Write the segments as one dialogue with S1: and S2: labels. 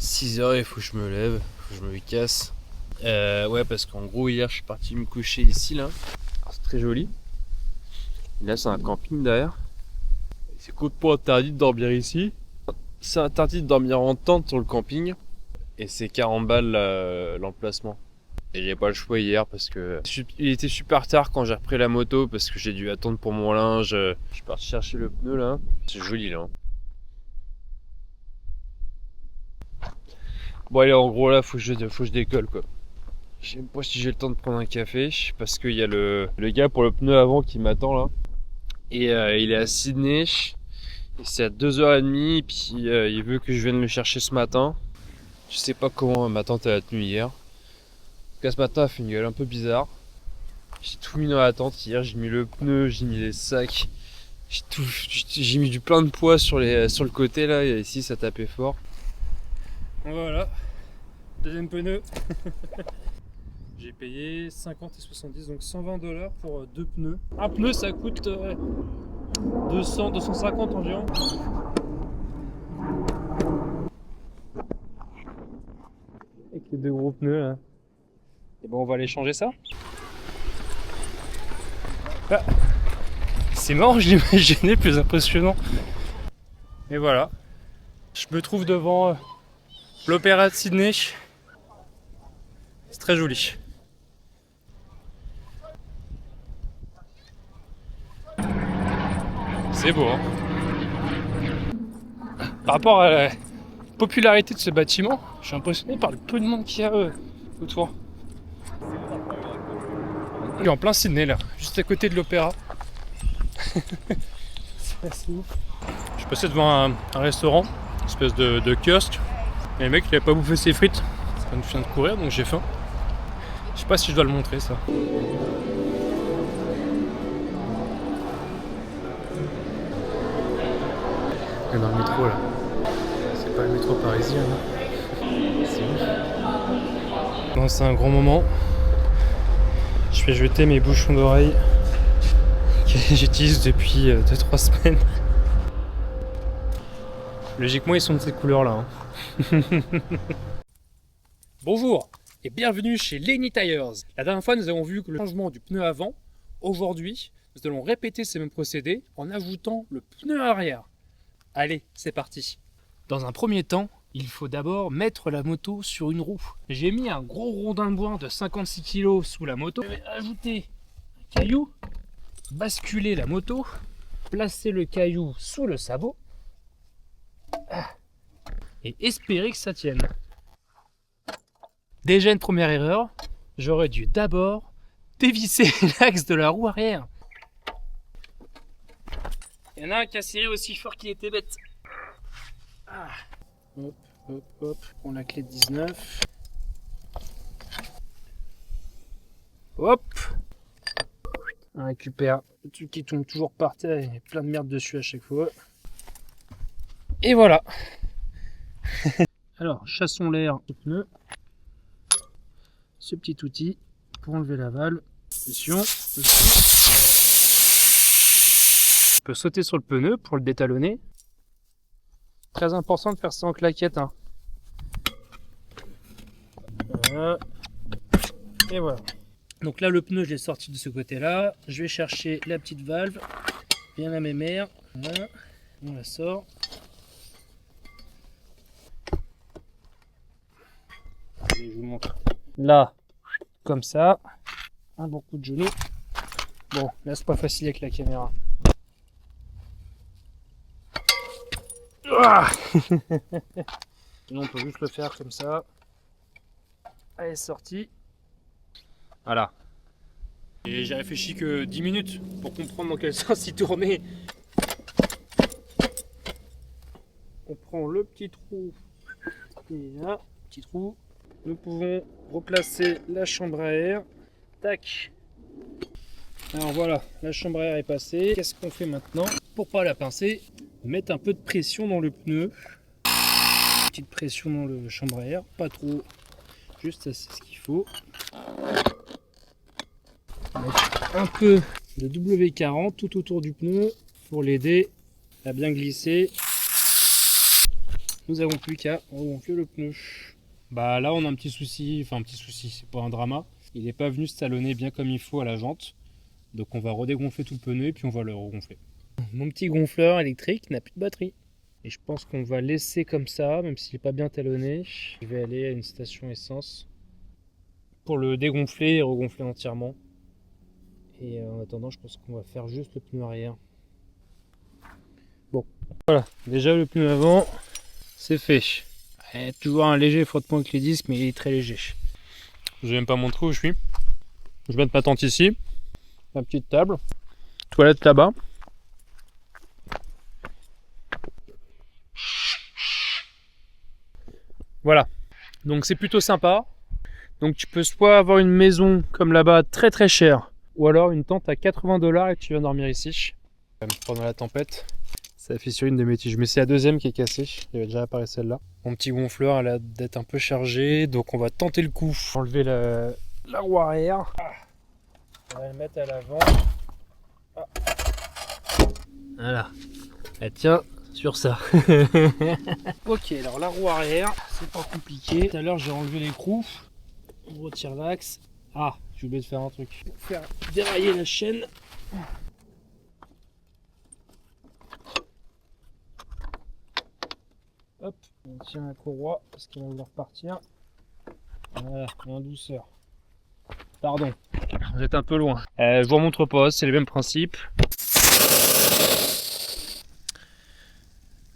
S1: 6h, il faut que je me lève, il faut que je me casse. Ouais, parce qu'en gros, hier, je suis parti me coucher ici, là. Alors, c'est très joli. Et là, c'est un camping derrière. C'est complètement interdit de dormir ici. C'est interdit de dormir en tente sur le camping. Et c'est 40 balles l'emplacement. Et j'ai pas le choix hier parce que il était super tard quand j'ai repris la moto parce que j'ai dû attendre pour mon linge. Je suis parti chercher le pneu là. C'est joli là. Bon allez, en gros là faut que je décolle quoi. Je sais même pas si j'ai le temps de prendre un café parce qu'il y a le gars pour le pneu avant qui m'attend là. Et il est à Sydney. Et c'est à 2h30 et puis il veut que je vienne le chercher ce matin. Je sais pas comment ma tante a tenu hier. En tout cas ce matin elle a fait une gueule un peu bizarre. J'ai tout mis dans la tente hier, j'ai mis le pneu, j'ai mis les sacs. J'ai mis du plein de poids sur le côté là et ici ça tapait fort.
S2: Voilà, deuxième pneu. J'ai payé 50 et 70, donc 120$ pour deux pneus. Un pneu ça coûte 200, 250 environ. Avec les deux gros pneus là. Et bon, on va aller changer ça. Ah, c'est marrant, je l'imaginais plus impressionnant. Et voilà, je me trouve devant l'Opéra de Sydney. C'est très joli. C'est beau, hein. Par rapport à la popularité de ce bâtiment, je suis impressionné par le peu de monde qu'il y a autour. Il est en plein Sydney là, juste à côté de l'Opéra. C'est assez ouf. Je suis passé devant un restaurant, une espèce de kiosque. Et le mec il avait pas bouffé ses frites. Ça me vient de courir donc j'ai faim. Je sais pas si je dois le montrer ça. On est dans le métro là. C'est pas le métro parisien là. C'est ouf. Non, c'est un grand moment. Je vais jeter mes bouchons d'oreille que j'utilise depuis 2-3 semaines. Logiquement ils sont de cette couleur là. Bonjour et bienvenue chez Lenny Tires. La dernière fois nous avons vu que le changement du pneu avant. Aujourd'hui nous allons répéter ces mêmes procédés en ajoutant le pneu arrière. Allez, c'est parti. Dans un premier temps, il faut d'abord mettre la moto sur une roue. J'ai mis un gros rondin de bois de 56 kg sous la moto. Je vais ajouter un caillou, basculer la moto, placer le caillou sous le sabot et espérer que ça tienne. Déjà une première erreur, j'aurais dû d'abord dévisser l'axe de la roue arrière. Il y en a un qui a serré aussi fort qu'il était bête. Ah. Hop, hop, hop. On la clé de 19. Hop. On récupère le truc qui tombe toujours par terre. Il y a plein de merde dessus à chaque fois. Et voilà. Alors, chassons l'air au pneu. Ce petit outil pour enlever la valve. Attention. On peut sauter sur le pneu pour le détalonner. Très important de faire ça en claquette. Hein. Voilà. Et voilà. Donc là, le pneu, je l'ai sorti de ce côté-là. Je vais chercher la petite valve. Bien la mémère. Voilà. On la sort. Allez, je vous montre. Là, comme ça. Un bon coup de genou. Bon, là, c'est pas facile avec la caméra. Sinon on peut juste le faire comme ça. Allez, sorti. Voilà. Et j'ai réfléchi que 10 minutes pour comprendre dans quel sens il tournait. On prend le petit trou. Et là, petit trou. Nous pouvons replacer la chambre à air. Tac. Alors voilà, la chambre à air est passée. Qu'est-ce qu'on fait maintenant? Pour pas la pincer, mettre un peu de pression dans le pneu. Petite pression dans le chambre à air, pas trop, juste assez ce qu'il faut. Mettre un peu de W40 tout autour du pneu pour l'aider à bien glisser. nous avons plus qu'à regonfler le pneu. Bah là on a un petit souci, c'est pas un drama. Il n'est pas venu se talonner bien comme il faut à la jante. Donc on va redégonfler tout le pneu et puis on va le regonfler. Mon petit gonfleur électrique n'a plus de batterie. Et je pense qu'on va laisser comme ça, même s'il n'est pas bien talonné. Je vais aller à une station essence pour le dégonfler et regonfler entièrement. Et en attendant, je pense qu'on va faire juste le pneu arrière. Bon, voilà, déjà le pneu avant, c'est fait. Toujours un léger frottement avec les disques, mais il est très léger. Je vais même pas montrer où je suis. Je vais mettre ma tente ici, ma petite table, toilette là-bas. Voilà, donc c'est plutôt sympa. Donc tu peux soit avoir une maison comme là-bas très très chère, ou alors une tente à 80$ et tu viens dormir ici. Pendant la tempête, ça a fissuré une de mes tiges, mais c'est la deuxième qui est cassée. Il y avait déjà réparé celle-là. Mon petit gonfleur a l'air d'être un peu chargé, donc on va tenter le coup. Enlever la roue arrière. On va le mettre à l'avant. Voilà, elle tient sur ça. Ok, alors la roue arrière, c'est pas compliqué. Tout à l'heure j'ai enlevé l'écrou. On retire l'axe. Ah, j'ai oublié de faire un truc. Faire dérailler la chaîne. Hop, on tient la courroie parce qu'elle va vouloir partir. Voilà, en douceur. Pardon, vous êtes un peu loin. Je vous remontre pas, c'est le même principe.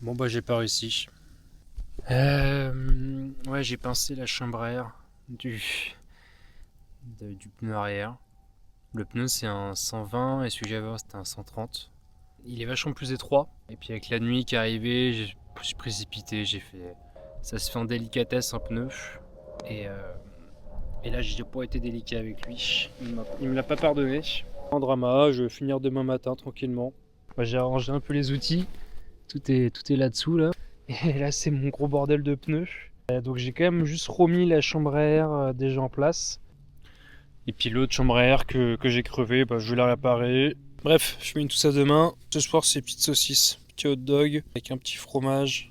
S2: Bon bah j'ai pas réussi. Ouais, j'ai pincé la chambre à air du pneu arrière. Le pneu c'est un 120 et celui que j'avais avant c'était un 130. Il est vachement plus étroit. Et puis avec la nuit qui est arrivée, je me suis précipité, ça se fait en délicatesse un pneu. Et là j'ai pas été délicat avec lui. Il me l'a pas pardonné. En drama, je vais finir demain matin tranquillement. Moi, j'ai arrangé un peu les outils. Tout est là-dessous là. Et là c'est mon gros bordel de pneus. Donc j'ai quand même juste remis la chambre à air déjà en place. Et puis l'autre chambre à air que j'ai crevé, je vais la réparer. Bref, je mets tout ça demain. Ce soir c'est petites saucisses, petit hot dog avec un petit fromage